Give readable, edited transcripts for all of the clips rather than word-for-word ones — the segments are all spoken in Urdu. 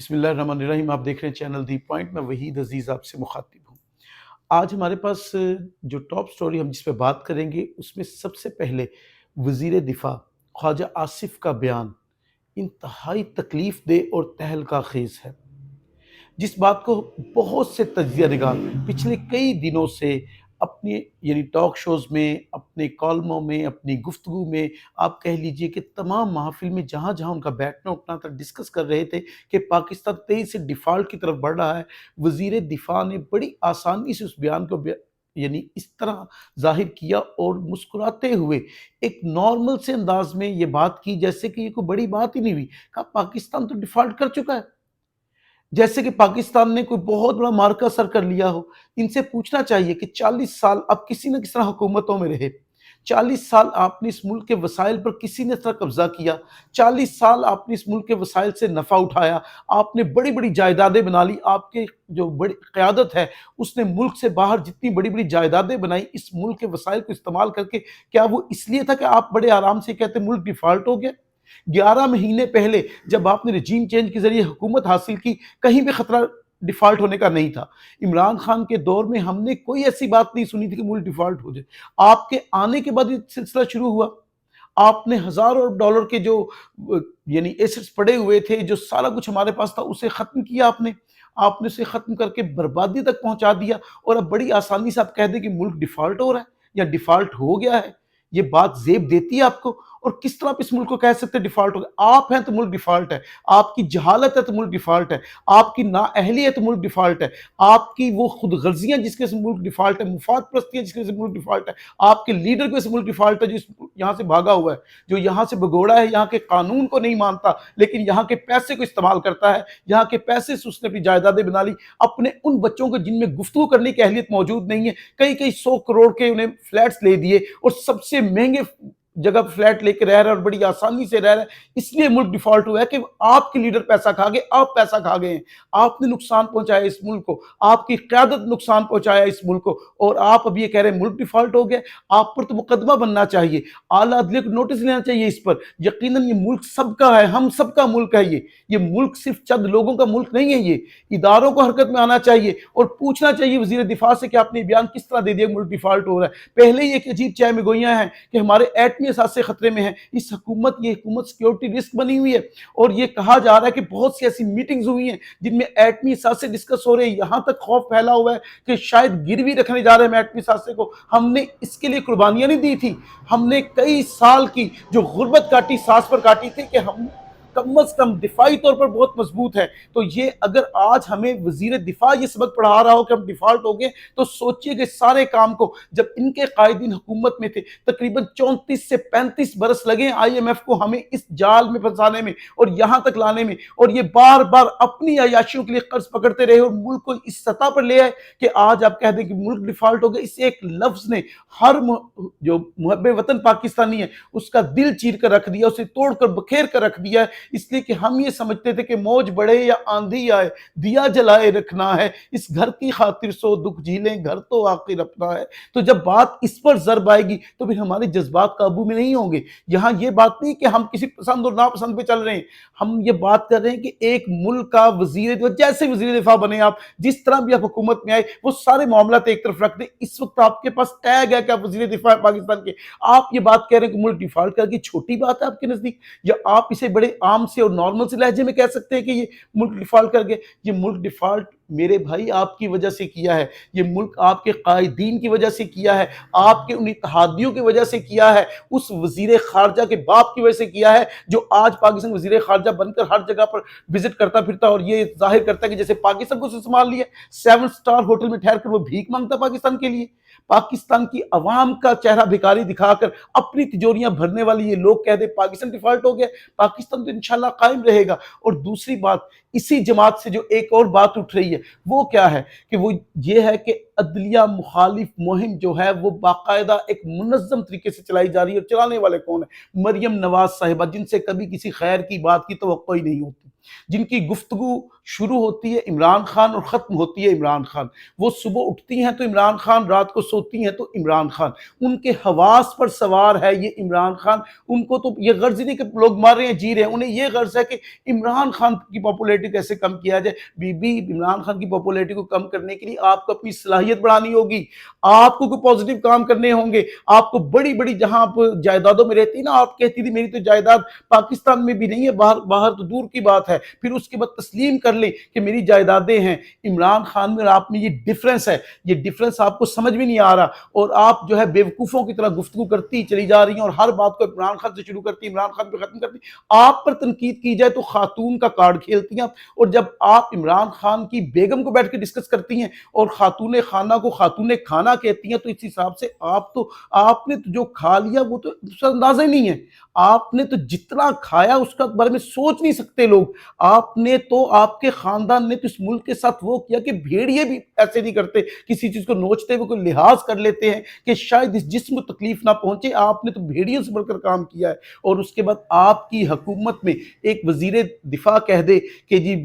بسم اللہ الرحمن الرحیم۔ آپ دیکھ رہے ہیں چینل دی پوائنٹ، میں وحید عزیز آپ سے مخاطب ہوں۔ آج ہمارے پاس جو ٹاپ سٹوری ہم جس پہ بات کریں گے اس میں سب سے پہلے وزیر دفاع خواجہ آصف کا بیان انتہائی تکلیف دہ اور تہلکہ خیز ہے، جس بات کو بہت سے تجزیہ نگار پچھلے کئی دنوں سے اپنی ٹاک شوز میں، اپنے کالموں میں، اپنی گفتگو میں، آپ کہہ لیجئے کہ تمام محافل میں جہاں جہاں ان کا بیٹھنا اٹھنا تھا ڈسکس کر رہے تھے کہ پاکستان تیزی سے ڈیفالٹ کی طرف بڑھ رہا ہے۔ وزیر دفاع نے بڑی آسانی سے اس بیان کو اس طرح ظاہر کیا اور مسکراتے ہوئے ایک نارمل سے انداز میں یہ بات کی جیسے کہ یہ کوئی بڑی بات ہی نہیں ہوئی۔ کہا پاکستان تو ڈیفالٹ کر چکا ہے، جیسے کہ پاکستان نے کوئی بہت بڑا مارکا سر کر لیا ہو۔ ان سے پوچھنا چاہیے کہ 40 سال آپ کسی نہ کس طرح حکومتوں میں رہے، 40 سال آپ نے اس ملک کے وسائل پر کسی نے طرح قبضہ کیا، 40 سال آپ نے اس ملک کے وسائل سے نفع اٹھایا، آپ نے بڑی بڑی جائیدادیں بنا لی۔ آپ کے جو بڑی قیادت ہے اس نے ملک سے باہر جتنی بڑی بڑی جائیدادیں بنائی اس ملک کے وسائل کو استعمال کر کے، کیا وہ اس لیے تھا کہ آپ بڑے آرام سے کہتے ملک ڈیفالٹ ہو گیا؟ 11 مہینے پہلے جب آپ نے رجیم چینج کے ذریعے حکومت حاصل کی، کہیں بھی خطرہ ڈیفالٹ ہونے کا نہیں تھا۔ عمران خان کے دور میں ہم نے کوئی ایسی بات نہیں سنی تھی کہ ملک ڈیفالٹ ہو جائے۔ آپ کے آنے کے بعد یہ سلسلہ شروع ہوا۔ آپ نے ہزاروں ڈالر کے جو ایسٹس پڑے ہوئے تھے، جو سارا کچھ ہمارے پاس تھا، اسے ختم کیا آپ نے اسے ختم کر کے بربادی تک پہنچا دیا، اور اب بڑی آسانی سے آپ کہہ دیں کہ ملک ڈیفالٹ ہو رہا ہے یا ڈیفالٹ ہو گیا ہے۔ یہ بات زیب دیتی ہے آپ کو؟ اور کس طرح آپ اس ملک کو کہہ سکتے ڈیفالٹ ہو گیا؟ آپ ہیں تو ملک ڈیفالٹ ہے، آپ کی جہالت ہے تو ملک ڈیفالٹ ہے، آپ کی نااہلی ہے تو ملک ڈیفالٹ ہے، آپ کی وہ خود غرضیاں جس کے سے ملک ڈیفالٹ ہے، مفاد پرستیاں جس کے سے ملک ڈیفالٹ ہے، آپ کے لیڈر کی وجہ سے ملک ڈیفالٹ ہے جو یہاں سے بھاگا ہوا ہے، جو یہاں سے بگوڑا ہے، یہاں کے قانون کو نہیں مانتا لیکن یہاں کے پیسے کو استعمال کرتا ہے، یہاں کے پیسے سے اس نے اپنی جائیدادیں بنا لی، اپنے ان بچوں کو جن میں گفتگو کرنے کی اہلیت موجود نہیں ہے، کئی کئی 100 کروڑ کے انہیں فلیٹس لے دیے اور سب سے مہنگے جگہ فلیٹ لے کے رہ رہا ہے اور بڑی آسانی سے رہ رہا ہے۔ اس لیے ملک ڈیفالٹ ہوا ہے کہ آپ کے لیڈر پیسہ کھا گئے، آپ پیسہ کھا گئے ہیں، آپ نے نقصان پہنچایا اس ملک کو، آپ کی قیادت نقصان پہنچایا اس ملک کو، اور آپ اب یہ کہہ رہے ہیں ملک ڈیفالٹ ہو گیا۔ آپ پر تو مقدمہ بننا چاہیے، اعلیٰ عدلیہ کو نوٹس لینا چاہیے اس پر۔ یقیناً یہ ملک سب کا ہے، ہم سب کا ملک ہے، یہ ملک صرف چند لوگوں کا ملک نہیں ہے۔ یہ اداروں کو حرکت میں آنا چاہیے اور پوچھنا چاہیے وزیر دفاع سے کہ آپ نے بیان کس طرح دے دیا ملک ڈیفالٹ ہو رہا ہے۔ پہلے ہی ایک عجیب چہ میں گوئیاں ہیں کہ ہمارے ایٹمی اثاثے خطرے میں ہیں، یہ حکومت سیکیورٹی رسک بنی ہوئی ہے، اور یہ کہا جا رہا ہے کہ بہت سی ایسی میٹنگز ہوئی ہیں جن میں ایٹمی اثاثے ڈسکس ہو رہے ہیں، یہاں تک خوف پھیلا ہوا ہے کہ شاید گروی رکھنے جا رہے ہیں ایٹمی اثاثے کو۔ ہم نے اس کے لیے قربانیاں نہیں دی تھی، ہم نے کئی سال کی جو غربت کاٹی، سانس پر کاٹی تھی کہ ہم کم از کم دفاعی طور پر بہت مضبوط ہے۔ تو یہ اگر آج ہمیں وزیر دفاع یہ سبق پڑھا رہا ہو کہ ہم ڈیفالٹ ہو گئے، تو سوچئے کہ سارے کام کو جب ان کے قائدین حکومت میں تھے تقریباً 34 سے 35 برس لگے آئی ایم ایف کو ہمیں اس جال میں پھنسانے میں اور یہاں تک لانے میں، اور یہ بار بار اپنی عیاشیوں کے لیے قرض پکڑتے رہے اور ملک کو اس سطح پر لے آئے کہ آج آپ کہہ دیں کہ ملک ڈیفالٹ ہو گئے۔ اس ایک لفظ نے ہر جو محب وطن پاکستانی ہے اس کا دل چیر کر رکھ دیا، اسے توڑ کر بکھیر کر رکھ دیا ہے۔ اس لیے کہ ہم یہ سمجھتے تھے کہ موج بڑھے یا آندھی آئے دیا جلائے رکھنا ہے، اس گھر کی خاطر سو دکھ جھیلیں گھر تو آخر اپنا ہے۔ تو جب بات اس پر ضرب آئے گی تو پھر ہمارے جذبات قابو میں نہیں ہوں گے۔ یہاں یہ بات نہیں کہ ہم کسی پسند اور ناپسند پہ چل رہے ہیں، ہم یہ بات کر رہے ہیں کہ ایک ملک کا وزیر دفاع، جیسے وزیر دفاع بنے آپ، جس طرح بھی آپ حکومت میں آئے، وہ سارے معاملات ایک طرف رکھ دیں۔ اس وقت آپ کے پاس ٹیگ ہے کہ آپ وزیر دفاع پاکستان کے، آپ یہ بات کہہ رہے ہیں کہ ملک ڈیفالٹ کر کے، چھوٹی بات ہے آپ کے نزدیک؟ یا آپ اسے بڑے عام سے اور نارمل سے لہجے میں کہہ سکتے ہیں کہ یہ ملک ڈیفالٹ کر گئے؟ یہ ملک ڈیفالٹ میرے بھائی آپ کی وجہ سے کیا ہے، یہ ملک آپ کے قائدین کی وجہ سے کیا ہے، آپ کے ان اتحادیوں کی وجہ سے کیا ہے، اس وزیر خارجہ کے باپ کی وجہ سے کیا ہے جو آج پاکستان وزیر خارجہ بن کر ہر جگہ پر وزٹ کرتا پھرتا اور یہ ظاہر کرتا ہے کہ جیسے پاکستان کو سنبھال لیا، 7 سٹار ہوٹل میں ٹھہر کر وہ بھیک مانگتا پاکستان کے لیے۔ پاکستان کی عوام کا چہرہ بھکاری دکھا کر اپنی تجوریاں بھرنے والی یہ لوگ کہہ دے پاکستان ڈیفالٹ ہو گیا، پاکستان تو انشاءاللہ قائم رہے گا۔ اور دوسری بات، اسی جماعت سے جو ایک اور بات اٹھ رہی ہے وہ کیا ہے کہ وہ یہ ہے کہ عدلیہ مخالف مہم جو ہے وہ باقاعدہ ایک منظم طریقے سے چلائی جا رہی ہے، اور چلانے والے کون ہیں؟ مریم نواز صاحبہ، جن سے کبھی کسی خیر کی بات کی توقع ہی نہیں ہوتی، جن کی گفتگو شروع ہوتی ہے عمران خان اور ختم ہوتی ہے عمران خان۔ وہ صبح اٹھتی ہیں تو عمران خان، رات کو سوتی ہیں تو عمران خان۔ ان کے حواس پر سوار ہے یہ عمران خان۔ ان کو تو یہ غرض نہیں کہ لوگ مر رہے ہیں جی رہے ہیں، انہیں یہ غرض ہے کہ عمران خان کی پاپولیٹی کیسے کم کیا جائے۔ بی بی عمران خان کی پاپولیٹی کو کم کرنے کے لیے آپ کو اپنی صلاحیت بڑھانی ہوگی، آپ کو کوئی پازیٹیو کام کرنے ہوں گے۔ آپ کو بڑی بڑی جہاں آپ جائیدادوں میں رہتی نا، آپ کہتی تھی میری تو جائیداد پاکستان میں بھی نہیں ہے، باہر تو دور کی بات ہے، پھر اس کے بعد تسلیم کر لیں کہ میری جائیدادیں ہیں۔ عمران خان میں اور آپ میں یہ ڈیفرنس ہے، یہ ڈیفرنس آپ کو سمجھ بھی نہیں آ رہا، اور آپ جو ہے بیوقوفوں کی طرح گفتگو کرتی چلی جا رہی ہیں اور ہر بات کو عمران خان سے شروع کرتی، عمران خان پہ ختم کرتی۔ آپ پر تنقید کی جائے تو خاتون کا کارڈ کھیلتی ہیں، اور جب آپ عمران خان کی بیگم کو بیٹھ کے ڈسکس کرتی ہیں اور خاتون خانہ کو خاتون کھانا کہتی ہیں، تو اس حساب سے آپ نے تو جو کھا لیا وہ تو اس کا اندازہ ہی نہیں ہے۔ آپ نے تو جتنا کھایا اس کا بارے میں سوچ نہیں سکتے لوگ۔ آپ نے تو، آپ کے خاندان نے تو اس ملک کے ساتھ وہ کیا کہ بھیڑیے بھی ایسے نہیں کرتے، کسی چیز کو نوچتے ہوئے کوئی لحاظ کر لیتے ہیں کہ شاید اس جسم کو تکلیف نہ پہنچے۔ آپ نے تو بھیڑیوں سے بڑھ کر کام کیا ہے، اور اس کے بعد آپ کی حکومت میں ایک وزیر دفاع کہہ دے کہ جی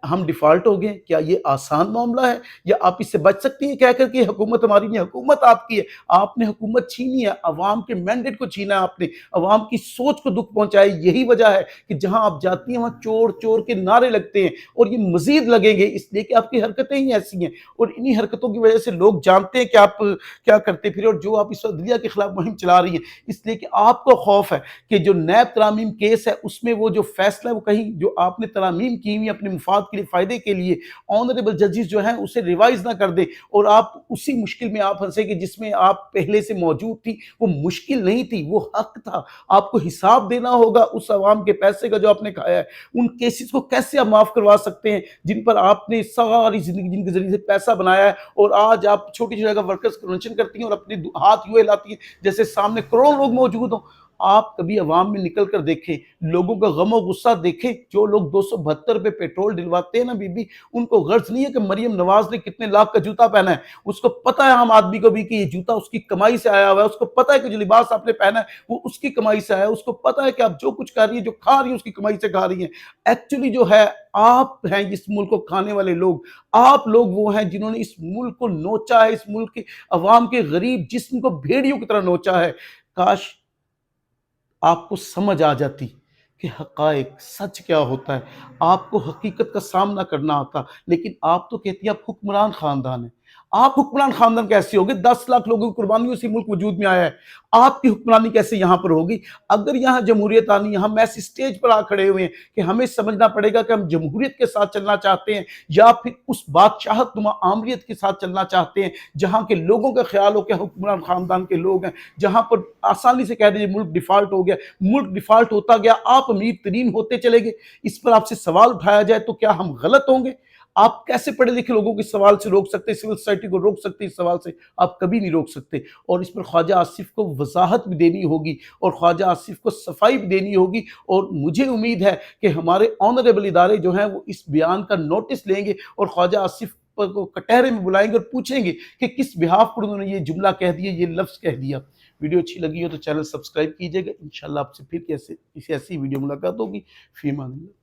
ہم ڈیفالٹ ہو گئے، کیا یہ آسان معاملہ ہے؟ یا آپ اس سے بچ سکتی ہیں کہہ کر کہ حکومت ہماری نہیں، حکومت آپ کی ہے، آپ نے حکومت چھینی ہے، عوام کے مینڈیٹ کو چھینا ہے، آپ نے عوام کی سوچ کو دکھ پہنچایا۔ یہی وجہ ہے کہ جہاں آپ جاتی ہیں وہاں چور چور کے نعرے لگتے ہیں، اور یہ مزید لگیں گے، اس لیے کہ آپ کی حرکتیں ہی ایسی ہیں، اور انہی حرکتوں کی وجہ سے لوگ جانتے ہیں کہ آپ کیا کرتے پھرے، اور جو آپ اس وقت عدلیہ کے خلاف مہم چلا رہی ہیں، اس لیے کہ آپ کو خوف ہے کہ جو نیب ترامیم کیس ہے اس میں وہ جو فیصلہ ہے وہ کہیں جو آپ نے ترامیم کی ہوئی اپنے مفاد کے لیے، فائدے کے لیے، آنریبل ججز جو ہیں اسے ریوائز نہ کر دیں، اور آپ اسی مشکل میں آپ پھنسے کہ جس میں آپ پہلے سے موجود تھی۔ وہ مشکل نہیں تھی، وہ حق تھا، آپ کو حساب دینا ہوگا اس عوام کے پیسے کا جو آپ نے کھایا ہے۔ ان کیسز کو کیسے آپ معاف کروا سکتے ہیں جن پر آپ نے ساری زندگی جن کے ذریعے سے پیسہ بنایا ہے، اور آج آپ چھوٹی چھوٹی جگہ ورکرز کنونشن کرتی ہیں اور اپنے ہاتھ یوں ہلاتی ہیں جیسے سامنے کروڑوں لوگ موجود ہوں۔ آپ کبھی عوام میں نکل کر دیکھیں، لوگوں کا غم و غصہ دیکھیں۔ جو لوگ 272 روپے پیٹرول ڈلواتے ہیں نا بی بی، ان کو غرض نہیں ہے کہ مریم نواز نے کتنے لاکھ کا جوتا پہنا ہے، اس کو پتہ ہے عام آدمی کو بھی کہ یہ جوتا اس کی کمائی سے آیا ہوا ہے، اس کو پتہ ہے کہ جو لباس آپ نے پہنا ہے وہ اس کی کمائی سے آیا ہے، اس کو پتہ ہے کہ آپ جو کچھ کر رہی ہیں، جو کھا رہی ہیں اس کی کمائی سے کھا رہی ہیں۔ ایکچولی جو ہے آپ ہیں اس ملک کو کھانے والے لوگ، آپ لوگ وہ ہیں جنہوں نے اس ملک کو نوچا ہے، اس ملک کے عوام کے غریب جسم کو بھیڑیوں کی طرح نوچا ہے۔ کاش آپ کو سمجھ آ جاتی کہ حقائق سچ کیا ہوتا ہے، آپ کو حقیقت کا سامنا کرنا آتا، لیکن آپ تو کہتی ہیں آپ حکمران خاندان ہیں۔ آپ حکمران خاندان کیسے ہوگے؟ 10 لاکھ لوگوں کی قربانیوں سے ملک وجود میں آیا ہے، آپ کی حکمرانی کیسے یہاں پر ہوگی؟ اگر یہاں جمہوریت آنی ہے، ہم ایسی سٹیج پر آ کھڑے ہوئے ہیں کہ ہمیں سمجھنا پڑے گا کہ ہم جمہوریت کے ساتھ چلنا چاہتے ہیں یا پھر اس بادشاہت نما آمریت کے ساتھ چلنا چاہتے ہیں جہاں کے لوگوں کا خیال ہو کہ حکمران خاندان کے لوگ ہیں، جہاں پر آسانی سے کہہ دیجیے ملک ڈیفالٹ ہو گیا، ملک ڈیفالٹ ہوتا گیا، آپ امیر ترین ہوتے چلے گئے۔ اس پر آپ سے سوال اٹھایا جائے تو کیا ہم غلط ہوں گے؟ آپ کیسے پڑھے لکھے لوگوں کو اس سوال سے روک سکتے، سول سوسائٹی کو روک سکتے اس سوال سے؟ آپ کبھی نہیں روک سکتے، اور اس پر خواجہ آصف کو وضاحت بھی دینی ہوگی اور خواجہ آصف کو صفائی بھی دینی ہوگی، اور مجھے امید ہے کہ ہمارے آنریبل ادارے جو ہیں وہ اس بیان کا نوٹس لیں گے اور خواجہ آصف کو کٹہرے میں بلائیں گے اور پوچھیں گے کہ کس بہاف پر انہوں نے یہ جملہ کہہ دیا، یہ لفظ کہہ دیا۔ ویڈیو اچھی لگی ہو تو چینل سبسکرائب کیجئے گا، انشاءاللہ آپ سے پھر کسی ایسی ویڈیو ملاقات ہوگی۔ فی امان اللہ۔